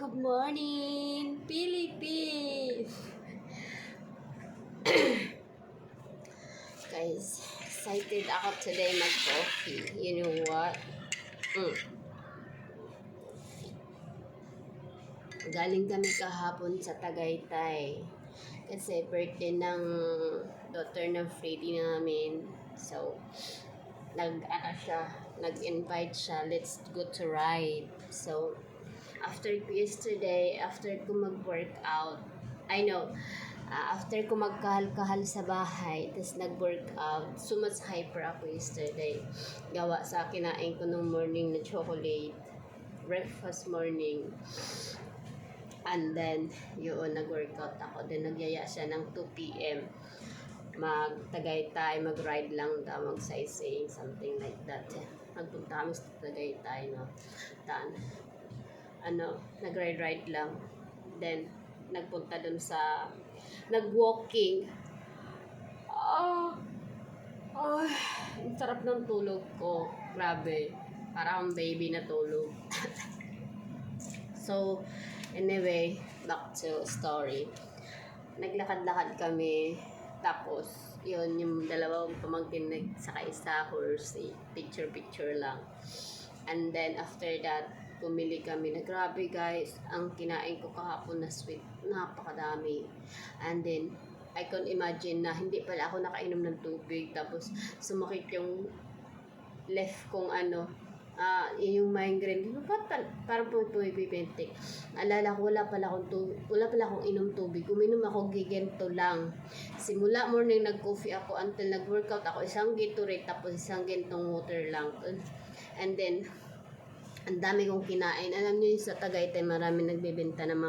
Good morning, Philippines! Guys, excited ako today mag-coffee. You know what? Galing kami kahapon sa Tagaytay. Kasi birthday ng daughter ng Freddy namin. So, nag-invite siya, let's go to ride. So, after ko mag-workout, after ko magkahal-kahal sa bahay, tapos nag-workout, so much hyper ako yesterday. Gawa sa kinain ko nung morning na chocolate, breakfast morning. And then, yun, nag-workout ako. Then, nagyaya siya ng 2 p.m. Mag-Tagaytay, mag-ride lang daw, mag-sightseeing, something like that. Magpunta kami sa Tagaytay, no? Nag-ride lang. Then, nagpunta dun sa, nag-walking. Ang sarap ng tulog ko. Grabe. Parang baby na tulog. So, anyway, back to story. Naglakad-lakad kami. Tapos, yun, yung dalawang pamangkin nagsakay sa horse. Picture-picture lang. And then, after that, pumili kami na grabe guys, ang kinain ko kahapon na sweet, napakadami. And then, I can imagine na hindi pala ako nakainom ng tubig. Tapos, sumakit yung left kong yung migraine. Parang pumipipentik. Alala ko, wala pala akong inom tubig. Uminom ako gigento lang. Simula morning nag-coffee ako until nag-workout ako. Isang Gatorade tapos isang gentong water lang. And then, ang dami kong kinain. Alam niyo sa Tagaytay, marami nagbebenta ng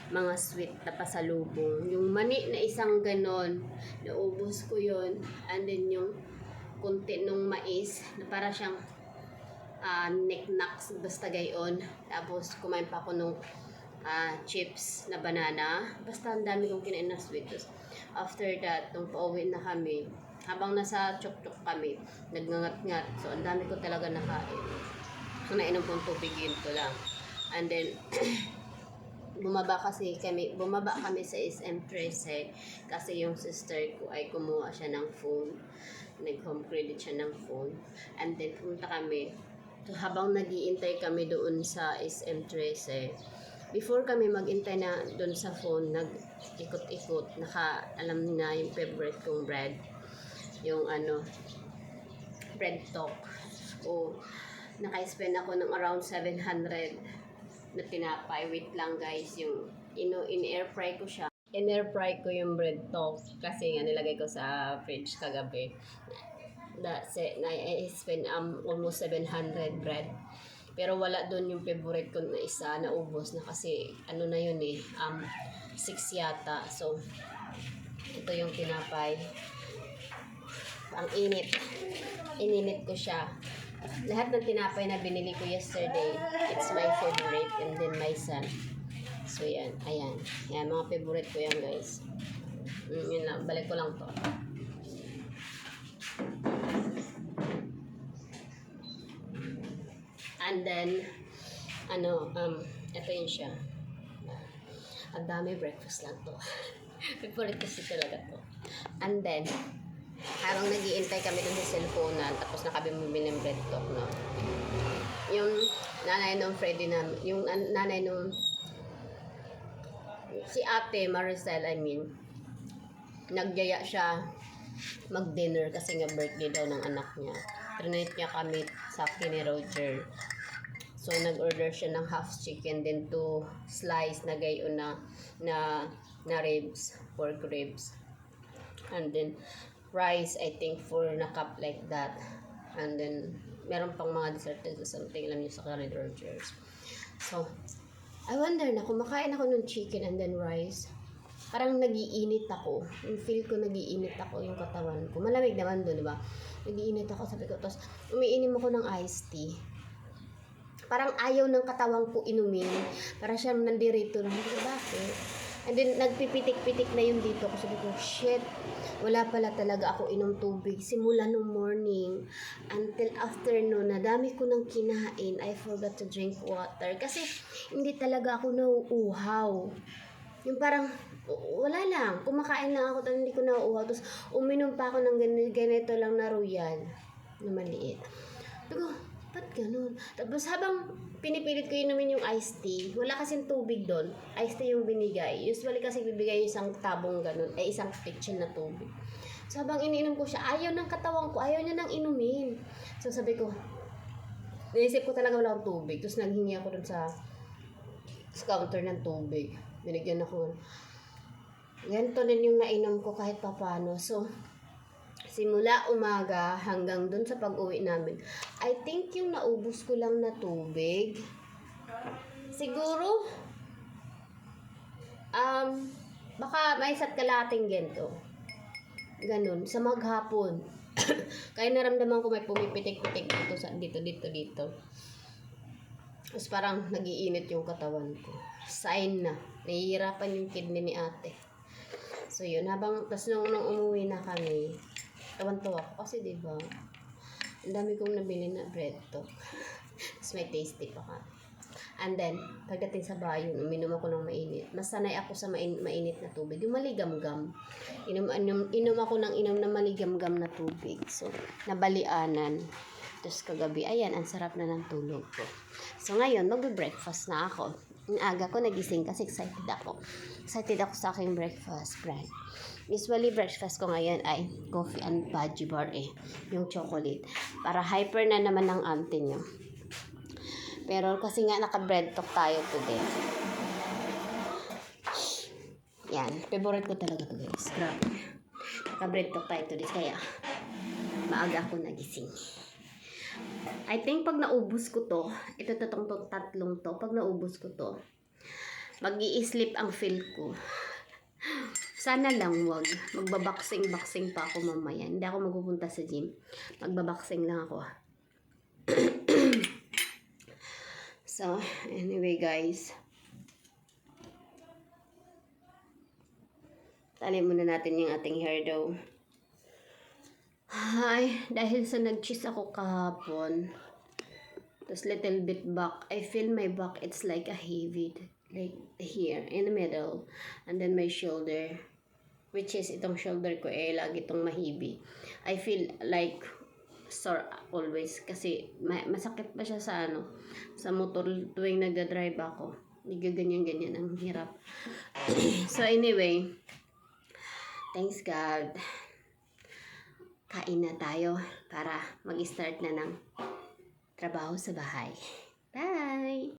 mga sweet na pasalubong. Yung mani na isang ganon, naubos ko yun. And then yung konti nung mais, na para siyang knickknacks, basta gayon. Tapos kumain pa ako nung chips na banana. Basta ang dami kong kinain na sweet. After that, nung pauwi na kami, habang nasa chok-chok kami, nagngangat-ngat. So, ang dami ko talaga nakain. So, nainom kong tubig yun to lang. And then, bumaba kami sa SM13 kasi yung sister ko ay kumuha siya ng phone. Nag-home credit siya ng phone. And then, pumunta kami. So, habang nag-iintay kami doon sa SM13, before kami mag-intay na doon sa phone, nag-ikot-ikot, alam na yung favorite kong bread. Yung bread talk. O, naka-spend ako ng around 700 na tinapay. Wait lang guys, yung in-air fry ko siya. In-air fry ko yung bread talk kasi nga nilagay ko sa fridge kagabi. I spend almost 700 bread. Pero wala doon yung favorite ko na isa, na ubos na kasi na yun 6 yata. So, ito yung tinapay. Ang init. Ininit ko siya. Lahat ng tinapay na binili ko yesterday, it's my favorite, and then my son. So, yan. Ayan. Yan, mga favorite ko yan, guys. Yun lang. Balik ko lang to. And then, ito yun siya. Ang dami, breakfast lang to. Favorite kasi talaga to. And then, habang nag-iintay kami dun sa cellphone tapos nakabimili ng bread talk, no? Yung nanay nung Freddy namin, yung nanay nung si Ate Maricel, nagyaya siya mag-dinner kasi nga birthday daw ng anak niya. Trinate niya kami sa ni Roger. So, nag-order siya ng half chicken, then 2 slice na gayon na ribs, pork ribs. And then, rice, I think 4 na cup like that. And then, meron pang mga dessert or something lang yung sa Red Rogers. So, I wonder na kumakain ako ng chicken and then rice. Parang nagiinit ako. Yung feel ko nagiinit ako yung katawan ko. Malamig naman doon, di ba? Nagiinit ako, sabi ko. Tapos, umiinom ako ng iced tea. Parang ayaw ng katawan ko inumin. Parang siyang nandirito lang. Bakit? And then, nagpipitik-pitik na yung dito ko. Sabi ko, shit, wala pala talaga ako inom tubig. Simula nung morning until afternoon, na dami ko nang kinain, I forgot to drink water. Kasi, hindi talaga ako nauuhaw. Yung parang, wala lang. Kumakain lang ako, tapos hindi ko nauuhaw. Tapos, uminom pa ako ng ganito lang na royal, na maliit. Sabi ko, ba't ganun? Tapos habang pinipilit ko inumin yung iced tea, wala kasing tubig doon. Iced tea yung binigay. Usually kasi bibigay yung isang tabong ganun, isang pitchin na tubig. So habang iniinom ko siya, ayaw ng katawan ko, ayaw niya nang inumin. So sabi ko, naisip ko talaga wala akong tubig. Tapos naghingi ako dun sa counter ng tubig. Binigyan ako. Ganito din yung nainom ko kahit papano. So, simula umaga hanggang dun sa pag-uwi namin, I think yung naubos ko lang na tubig, siguro, baka may isa't kalating gento. Ganun, sa maghapon. Kaya naramdaman ko may pumipitik-pitik dito. Tapos parang nagiinit yung katawan ko. Sign na. Nahihirapan yung kidney ni ate. So yun, tapos nung umuwi na kami, tawan-tawa ko kasi diba, ang dami kong nabili na bread to. Tapos may tasty pa ka. And then, pagdating sa bayo, uminom ako ng mainit. Mas sanay ako sa mainit na tubig. Yung maligam-gam. Inom ako ng inom na maligam-gam na tubig. So, nabalianan. Tapos kagabi, ayan, ang sarap na ng tulog ko. So ngayon, magbe-breakfast na ako. Ang aga ko nagising kasi excited ako. Excited ako sa aking breakfast, friend. Usually, breakfast ko ngayon ay coffee and fudgy bar yung chocolate. Para hyper na naman ng auntie nyo. Pero kasi nga naka-bread talk tayo today. Yan, favorite ko talaga to guys. Grabe. Naka-bread talk tayo today kaya maaga ako nagising. I think pag naubos ko to, ito tatong tatlong to, pag naubos ko to, mag-i-sleep ang feel ko. Sana lang wag. Magbaboxing pa ako mamaya. Hindi ako magpupunta sa gym. Magbaboxing lang ako. So, anyway guys. Tali muna natin yung ating hair daw. Ay, dahil sa nag-cheese ako kahapon. Tapos little bit back. I feel my back, it's like a heavy. Like here, in the middle. And then my shoulder. Which is, itong shoulder ko lagi itong mahibi. I feel like sore always. Kasi masakit pa siya sa motor tuwing nagda-drive ako. Hindi ganyan-ganyan. Ang hirap. So anyway, thanks God. Kain na tayo para mag-start na ng trabaho sa bahay. Bye!